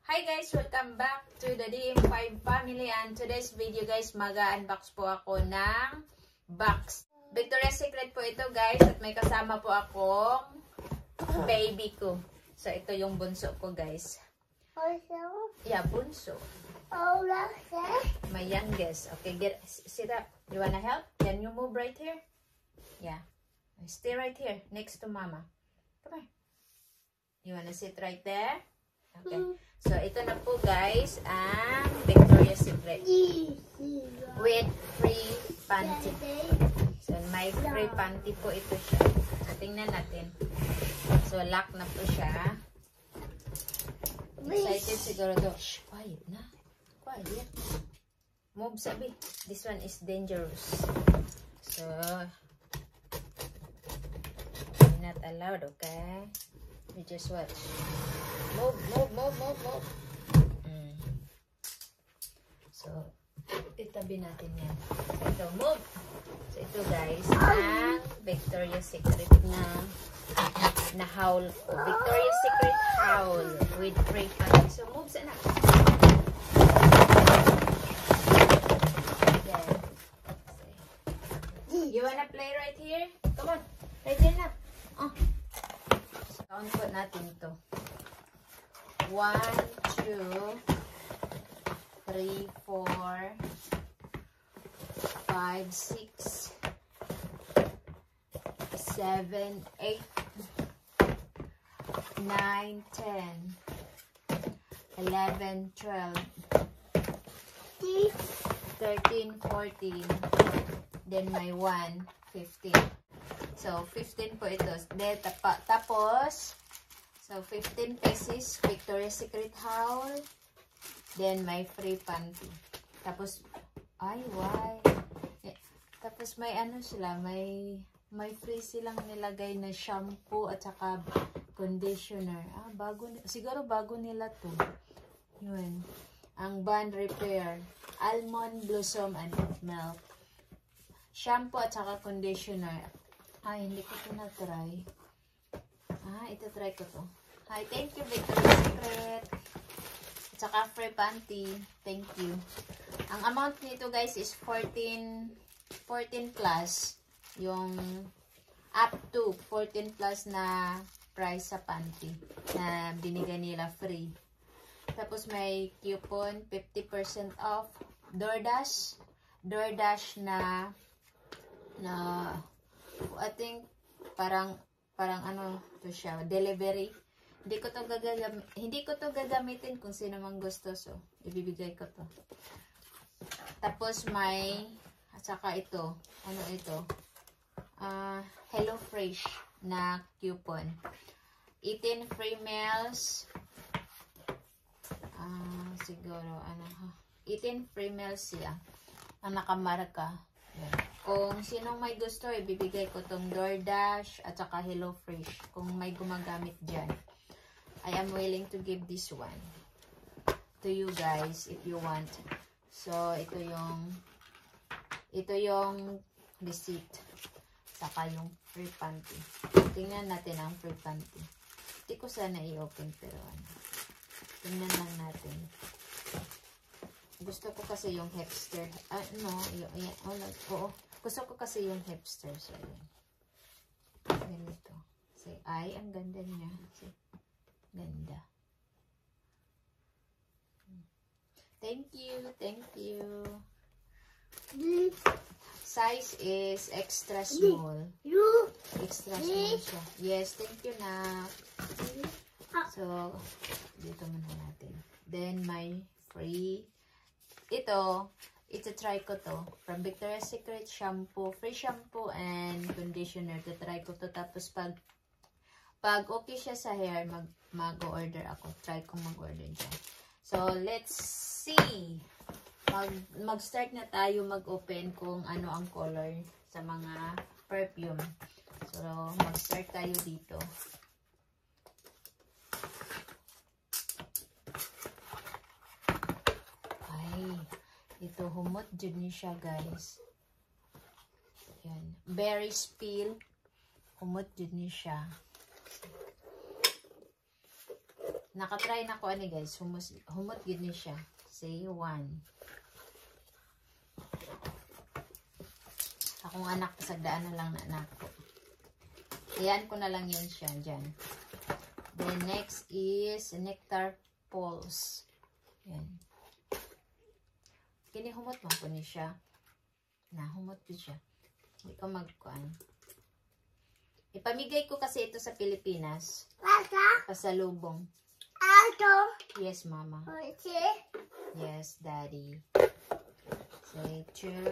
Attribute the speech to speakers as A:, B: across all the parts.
A: Hi guys! Welcome back to the DM5 family, and today's video guys, mag-unbox po ako ng box. Victoria's Secret po ito guys, at may kasama po akong baby ko. So ito yung bunso ko guys.
B: Bunso?
A: Yeah, bunso.
B: Oh, that's it?
A: My youngest. Okay, sit up. You wanna help? Can you move right here? Yeah. Stay right here next to mama. Come here. You wanna sit right there? Okay. So, ito na po guys, ang Victoria's Secret. With free panty. So, may free panty po ito siya. So, tingnan natin. So, lock na po siya. Excited siguro to. Shh, quiet na. Quiet. Move, sabi. This one is dangerous. So, not allowed, okay? You just watch. Move. So, itabi natin yan. So, move. So, ito guys, ang Victoria's Secret na howl ko. Victoria's Secret howl with free panty. So, move sana. You wanna play right here? Come on. Right there na. Oh. So, count po natin ito. 1, 2, 3, 4, 5, 6, 7, 8, 9, 10, 11, 12, 13, 14, then my 1, 15. So, 15 po ito. Tapos, so 15 pieces, Victoria's Secret haul. Then, my free panty. Tapos, ay, why? Tapos, may ano sila, may free silang nilagay na shampoo at saka conditioner. Ah, siguro bago nila to. Yun. Ang Bond Repair. Almond Blossom and Milk. Shampoo at saka conditioner. Ay, hindi ko ito na-try. Ah, ito try ko to. Hi, thank you, Victoria's Secret. At saka free panty. Thank you. Ang amount nito guys is 14 plus. Yung up to 14 plus na price sa panty na binigay nila free. Tapos may coupon 50% off. DoorDash na I think parang ano to siya, delivery. Hindi ko to gagamitin kung sino mang gusto, so ibibigay ko to. Tapos may at saka ito, ano ito? Hello Fresh na coupon. 18 free meals. Siguro ano, 18 free meals siya. Ang nakamarka. Yan. Kung sinong may gusto, ibibigay ko tong DoorDash at saka Hello Fresh. Kung may gumagamit dyan, I am willing to give this one to you guys if you want. So, ito yung receipt. Saka yung free panty. Tingnan natin ang free panty. Hindi ko sana i-open pero ano. Tingnan lang natin. Gusto ko kasi yung hipster. Oo. Gusto ko kasi yung hipster. So, yun. Ganito. Ay, ang ganda niya. Ganda. Thank you. Size is extra small. Extra small siya. Yes, thank you na. So, dito muna natin. Then, my free. Ito try ko to. From Victoria's Secret shampoo. Free shampoo and conditioner. Try ko to. Tapos, pag okay siya sa hair, mag-order ako. Try ko mag-order dyan. So, let's see. Mag-start na tayo mag-open kung ano ang color sa mga perfume. So, mag-start tayo dito. Ito, humot dyan niya siya, guys. Yan. Berry spill. Humot dyan niya siya. Nakatry na ko ani guys. Humot gid ni siya. Say 1. Akong anak sa daan na lang na nako. Iyan ko na lang yan siya dyan. Then next is nectar pulse. Yan. Kinihumot mo ko ni siya. Humot ko siya. Hindi ko magkuan. Ipamigay ko kasi ito sa Pilipinas. Pasalubong. Yes, mama. Yes, daddy. Say 2.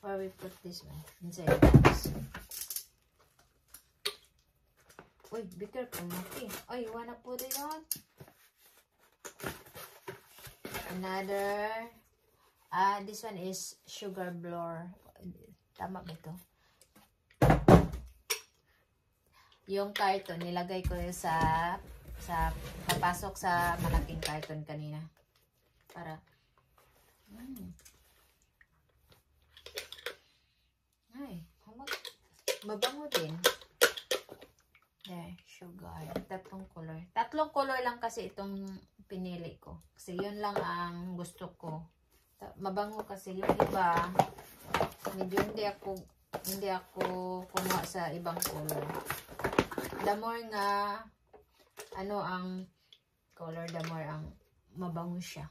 A: Where we put this one? Inside the box. Uy, be careful, Maki. Oh, you wanna put it on? Another. This one is sugar blower. Tama ba ito? Yung carton, nilagay ko sa papasok sa malaking carton kanina. Para, ay, mabango din. There, sugar. Tatlong color. Tatlong color lang kasi itong pinili ko. Kasi yun lang ang gusto ko. Mabango kasi yung iba. Medyo hindi ako kumuha sa ibang color. The more nga ang color, the more ang mabango siya.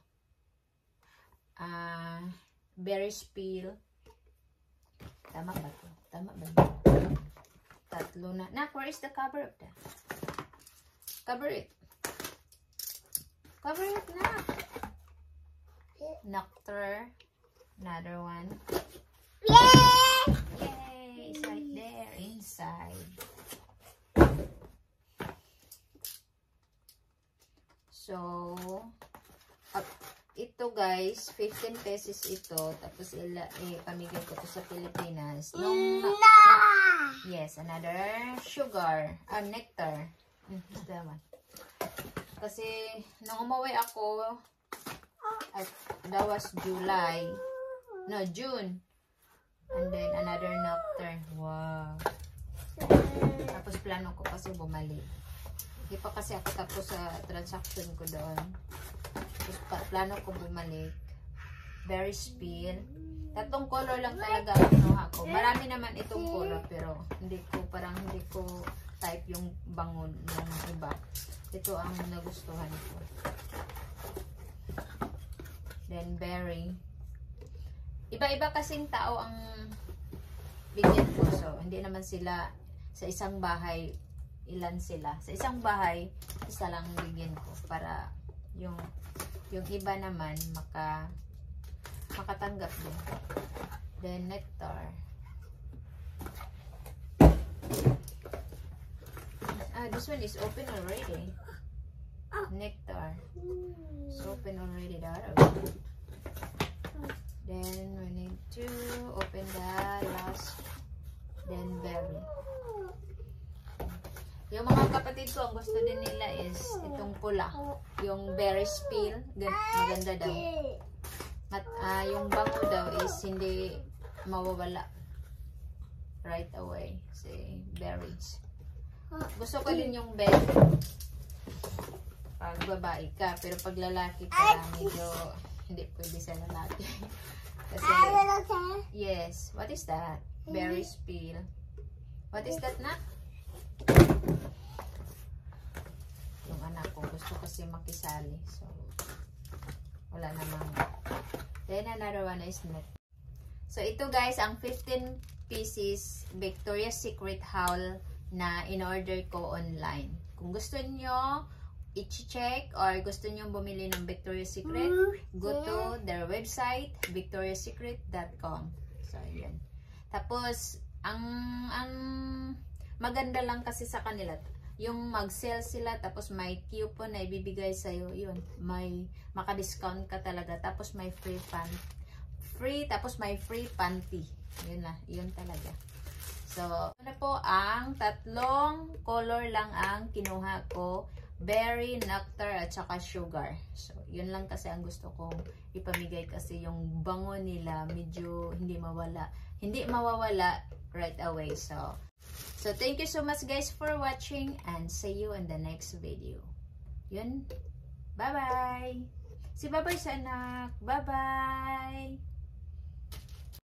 A: Berry peel. Tama ba ito? Tama ba ito? Tatlo na. Nak, where is the cover of that? Cover it. Cover it, Nak. Nectar. Another one.
B: Yay!
A: Yay! It's right there inside. So, ito guys, 15 pesos ito. Tapos pamigay ko to sa Pilipinas. Yes, another sugar. Nectar. Is that one? Kasi, nung umuwi ako, that was July. No, June. And then, another nectar. Wow. Tapos, plano ko kasi bumalik. Hindi pa kasi ako tapos sa transaction ko doon. Tapos, plano ko bumalik. Berry peel. Tatlong color lang talaga ang kinuha ko. Marami naman itong color, pero hindi ko type yung bangon ng iba. Ito ang nagustuhan ko. Then, berry. Iba-iba kasing tao ang bigyan ko. So, hindi naman sila sa isang bahay, ilan sila. Sa isang bahay, isa lang bigyan ko para yung iba naman makatanggap din. Then, nectar. This one is open already. Nectar. It's open already. The other one. Then, we need to open the last. Then, berry. Yung mga kapatid ko, ang gusto din nila is itong pula. Yung berry peel. Maganda daw. At yung bango daw is hindi mawawala right away. Say, berries. Gusto ko din yung berry. Pag babae ka. Pero pag lalaki ka, medyo hindi pwede sa lalaki. Kasi, yes. What is that? Berry peel. What is that na? Yung anak ko, gusto kasi makisali. So, wala namang. Then, another one is net. So, ito guys, ang 15 pieces Victoria's Secret haul na in-order ko online. Kung gusto nyo i-check or gusto nyo bumili ng Victoria's Secret, go to their website, victoriassecret.com. So, yun. Tapos, ang maganda lang kasi sa kanila, yung mag-sell sila, tapos may coupon na ibibigay sa'yo, yun, may maka-discount ka talaga, tapos may tapos may free panty. Yun na, yun talaga. So, ano po, ang tatlong color lang ang kinuha ko. berry, nectar, at saka sugar. So, yun lang kasi ang gusto kong ipamigay kasi yung bango nila medyo hindi mawawala right away. So thank you so much guys for watching and see you in the next video. Yun. Bye-bye! Si bye-bye sa anak. Bye-bye!